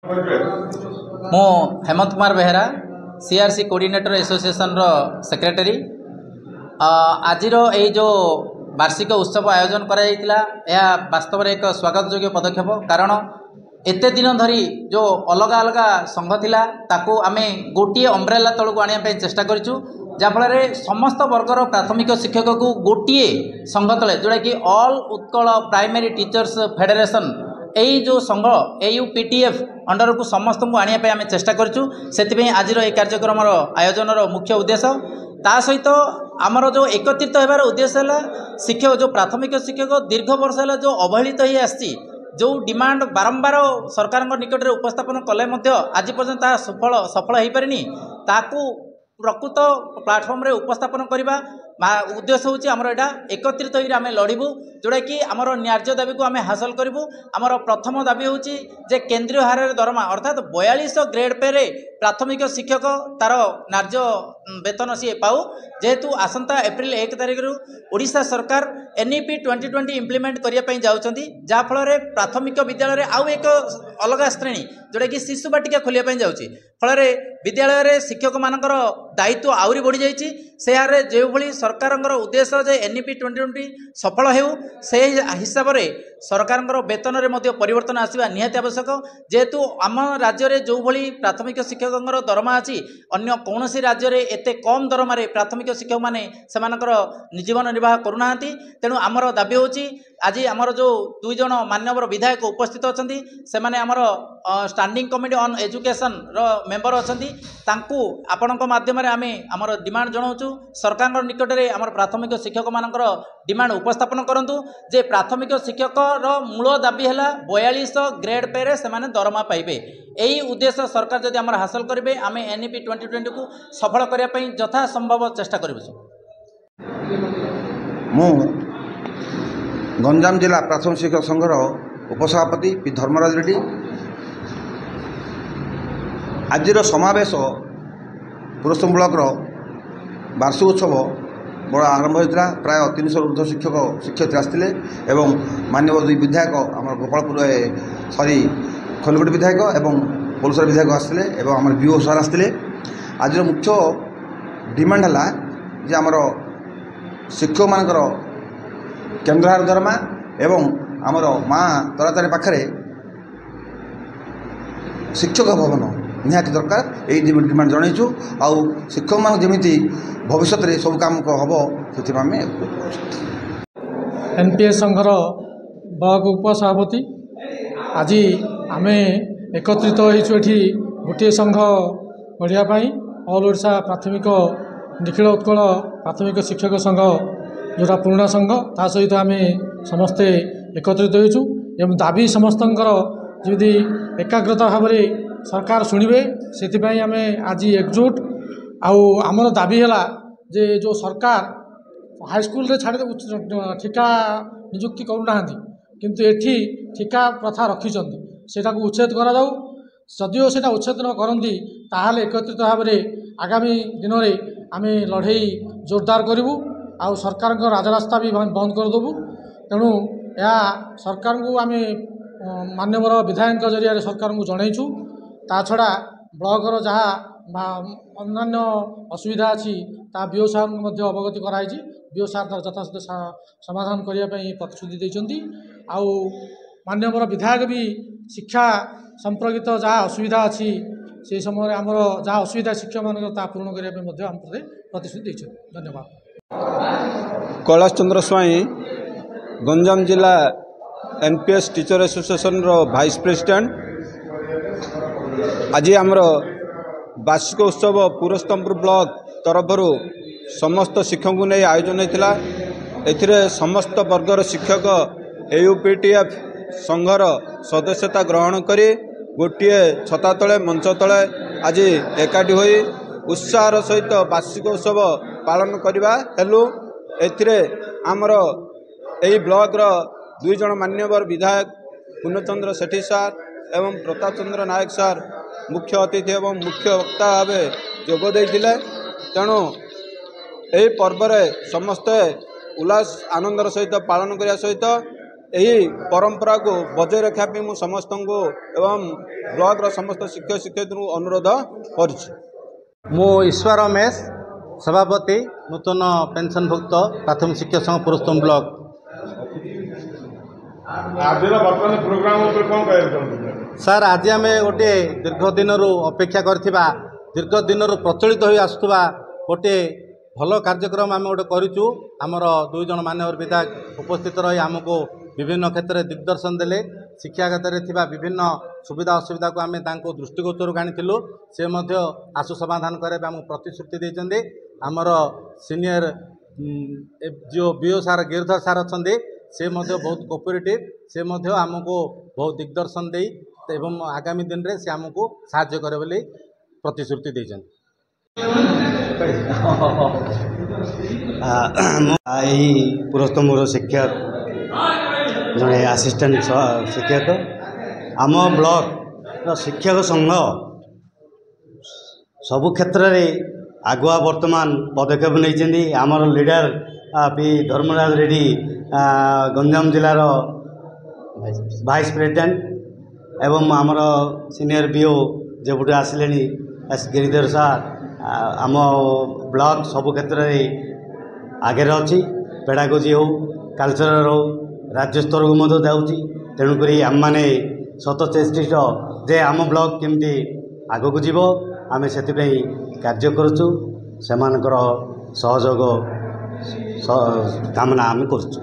मु Hemant Kumar Behera CRC coordinator association रो secretary. आज ये जो वार्षिक उत्सव आयोजन करा वास्तव में एक स्वागत योग्य पदक्षेप। कारण एते दिन धरी जो अलग अलग संघ थिला ताकू आमे गोटे अम्ब्रेला तलू आने चेष्टा करूँ, जहाँफल समस्त वर्गर प्राथमिक शिक्षक को गोटे संघ तले जोड़ा कि all Utkal primary teachers federation यही जो संघ AUPTF अंडर को समस्त को आने आम चेष्टा करूँ। से आज कार्यक्रम आयोजन मुख्य उद्देश्य ता सहित आमर जो एकत्रित होबार उद्देश्य है शिक्षक जो प्राथमिक शिक्षक दीर्घ वर्ष है जो अवहेलित हो आसी जो डिमांड बारंबार सरकार निकट में उपस्थापन कले आज पर्यंत सफल हो पारिनी ताकू प्रकृत प्लाटफर्म रे उपस्थापन करने उद्देश्य हूँ आमर एटा एकत्रित होकर आम लड़बू जोड़ा कि आमर न्याय्य दाबी को आम हासिल करूँ। आमर प्रथम दाबी हूँ जे केंद्रीय हार दरमा अर्थात 4200 ग्रेड पे रे प्राथमिक शिक्षक तार न्याय्य वेतन सी पाऊ जेहेतु आसंता एप्रिल 1 तारिख रु ओडिशा सरकार NEP 2020 इम्प्लीमेंट करने जाउछंती, जहाँफल प्राथमिक विद्यालय आउ एक अलग श्रेणी जोड़ा कि शिशु बाटिका खोलिया जाउछि। फल विद्यालय शिक्षक मानकर दायित्व आउरी बढ़ी जाइछि। से हारे जो भली सरकार उद्देश्य जे NEP 2020 सफल हेउ से हिसाब रे सरकार वेतन में परिवर्तन आसवा निहाती आवश्यक। जेहेतु आम राज्य में जो भली प्राथमिक शिक्षक दरमा अच्छी अन्य कौन राज्य में एते कम दरमा प्राथमिक शिक्षक माने सेमानकर जीवन निर्वाह करूना। तेणु आमर दाबी होची आज आमर जो 2 जन मान्यवर विधायक उपस्थित अछंती से माने आमर स्टैंडिंग कमिटी ऑन एजुकेशन रो मेंबर अछंती तांकू आपणक माध्यम रे आमे आमर डिमांड जणाउछु सरकार निकट रे आमर प्राथमिक शिक्षक मानकर डिमांड उपस्थापन करंतु जे प्राथमिक शिक्षक रो मूल दाबी हैला 4200 ग्रेड पे रे से माने दरमा पाइबे। यही उद्देश्य सरकार जदि आमर हासिल करिवे आमे NEP 2020 को सफल करिया पई यथा संभव चेष्टा करिबु। मु गंजाम जिला प्राथमिक शिक्षक संघर उपसभापति पी धर्मराज रेड्डी। आज समावेश पुरस्तर ब्लॉक वार्षिक उत्सव बड़ा आरंभ होता प्राय 300 ऊर्ध्व शिक्षक शिक्षयित्री आसते एवं माननीय 2 विधायक आम गोपालपुर सॉरी खलगोटी विधायक एवं पोलसर विधायक आसते एवं आम BO सार आसते। आज मुख्य डिमांड है जे आमर शिक्षक मानकर केन्द्रहार दरमा एवं आमर माँ तरातारी पाखे शिक्षक भवन निहाती दरकार यही डिमांड जनईचु। आउ शिक्षक मान जमी भविष्य में सब काम हम से NPS संघर ब्लॉक उपसभापति आज आम एकत्रित होती गोटे संघ गढ़ापी ऑल ओडिशा प्राथमिक निखिल उत्कल प्राथमिक शिक्षक संघ जोटा पुराना संघ ता सहित आम समस्ते एकत्रित होइछु एवं दाबी समस्तंकर जदि एकाग्रता भाव में सरकार शुणवे से आम आज एकजुट आमर दाबी है जे जो सरकार हाईस्कल छाड़ ठिका नियुक्ति करूना किंतु एठी ठिका प्रथा रखिंट से उच्छेद करा जदिओ से उच्छेद न करती ताहले एकत्रित भाव में आगामी दिन में आम लड़े जोरदार करूँ आउ सरकार राजरास्ता भी बंद करदेबू। तेणु यह सरकार को आम मान्यवर विधायक जरिया सरकार को जनईचु। ता छड़ा ब्लॉकर जहाँ अन्य असुविधा अच्छी ता BO सार को अवगत कराई BO सार यथाशीघ्र समाधान करने प्रतिश्रुति देइछंती। आउ मान्यवर विधायक भी शिक्षा संपर्कित जहाँ असुविधा अच्छी से समय आमर जहाँ असुविधा शिक्षक मान पूर्ण करने प्रतिश्रुति देइछंती। धन्यवाद। कैलाश चंद्र स्वाई गंजाम जिला NPS टीचर एसोसिएशन रो वाइस प्रेसिडेंट। आज आमर वार्षिक उत्सव पुरस्तंपुर ब्लॉक तरफ समस्त शिक्षक को नहीं आयोजन होता। एथिरे समस्त वर्गर शिक्षक AUPTF संघर सदस्यता ग्रहण करी गोटे छता तले मंच तले आज एकाठी होई उत्साहर सहित वार्षिक उत्सव पालन करवा हेलु। एथिरे आमर यही ब्लॉक 2 जन मान्यवर विधायक पूर्णचंद्र सेठी सार एवं प्रताप चंद्र नायक सार मुख्य अतिथि एवं मुख्य वक्ता भाव जोगदे। तेणु यही पर्व समस्ते उल्लास आनंदर सहित पालन करने सहित ଏହି ପରମ୍ପରାକୁ ବଜାୟ ରଖିବା ପାଇଁ ମୁଁ ସମସ୍ତଙ୍କୁ ଏବଂ ବ୍ଲକର ସମସ୍ତ ଶିକ୍ଷକ ଶିକ୍ଷୟିତ୍ରୀଙ୍କୁ ଅନୁରୋଧ କରୁଛି। ମୁଁ ଈଶ୍ୱର ରମେଶ, ସଭାପତି ନୂତନ ପେନସନଭୁକ୍ତ ପ୍ରାଥମିକ ଶିକ୍ଷକ ସଂଘ ପୁରସ୍ତମ ବ୍ଲକ। ଆଜିର ବର୍ତ୍ତମାନ ପ୍ରୋଗ୍ରାମ ଉପରେ କ'ଣ କହିବାକୁ ଚାହୁଁଛନ୍ତି? ସାର୍, ଆଜି ଆମେ ଗୋଟିଏ ଦୀର୍ଘ ଦିନରୁ ଅପେକ୍ଷା କରିଥିବା, ଦୀର୍ଘ ଦିନରୁ ପ୍ରଚଳିତ ହୋଇ ଆସୁଥିବା ଗୋଟିଏ ଭଲ କାର୍ଯ୍ୟକ୍ରମ ଆମେ ଗୋଟେ କରିଛୁ। ଆମର 2 ଜଣ ମାନ୍ୟବର ବିଧାୟକ ଉପସ୍ଥିତ ରହି ଆମକୁ ବିଭିନ୍ନ କ୍ଷେତ୍ରରେ ଦିଗ୍ଦର୍ଶନ ଦେଲେ। ଶିକ୍ଷା କ୍ଷେତ୍ରରେ ଥିବା ବିଭିନ୍ନ ସୁବିଧା ଅସୁବିଧାକୁ ଆମେ ତାଙ୍କୁ ଦୃଷ୍ଟିଗୋଚରକୁ ଆଣିଥିଲୁ। ସେ ମଧ୍ୟ ଆଶୁ ସମାଧାନ କରିବା ଆମକୁ ପ୍ରତିଶ୍ରୁତି ଦେଇଛନ୍ତି। ଆମର ସିନିୟର ଯେଉଁ ବିଓ ସାର୍ ଗିରିଧର ସାର୍ ଅଛନ୍ତି, ସେ ମଧ୍ୟ ବହୁତ କୋପରେଟିଭ୍। ସେ ମଧ୍ୟ ଆମକୁ ବହୁତ ଦିଗ୍ଦର୍ଶନ ଦେଇ ଏବଂ ଆଗାମୀ ଦିନରେ ସେ ଆମକୁ ସାହାଯ୍ୟ କରିବେ ବୋଲି ପ୍ରତିଶ୍ରୁତି ଦେଇଛନ୍ତି। ଏହି ପୁରସ୍ତମର ଶିକ୍ଷକ ଜଣେ ଆସିଷ୍ଟାଣ୍ଟ ଶିକ୍ଷକ। ଆମ ବ୍ଲକର ଶିକ୍ଷକ ସଂଘ ସବୁ କ୍ଷେତ୍ରରେ ଆଗୁଆ ବର୍ତ୍ତମାନ ପଦକ୍ଷେପ ନେଇଛନ୍ତି। ଆମର ଲିଡର ପି ଧର୍ମରାଜ ରେଡ୍ଡି ଗଞ୍ଜାମ ଜିଲ୍ଲାର ଭାଇସ୍ ପ୍ରେସିଡେଣ୍ଟ ଏବଂ ଆମର ସିନିୟର ବିଓ ଯେପଟୁ ଆସିଲେଣି ଏସ୍ ଗିରିଧର ସାର୍, ଆମ ବ୍ଲକ ସବୁ କ୍ଷେତ୍ରରେ ଆଗରେ ଅଛି। ପେଡାଗୋଜି ହେଉ, କାଲଚରାଲ ହେଉ, ରାଜ୍ୟ ସ୍ତରକୁ ମଧ୍ୟ ଯାଉଛି। ତେଣୁକରି ଆମମାନେ ସତଚେଷ୍ଟିତ ଯେ ଆମ ବ୍ଲକ କେମିତି ଆଗକୁ ଯିବ, ଆମେ ସେଥିପାଇଁ କାର୍ଯ୍ୟ କରୁଛୁ। ସେମାନଙ୍କର ସହଯୋଗ କାମନା ଆମେ କରୁଛୁ।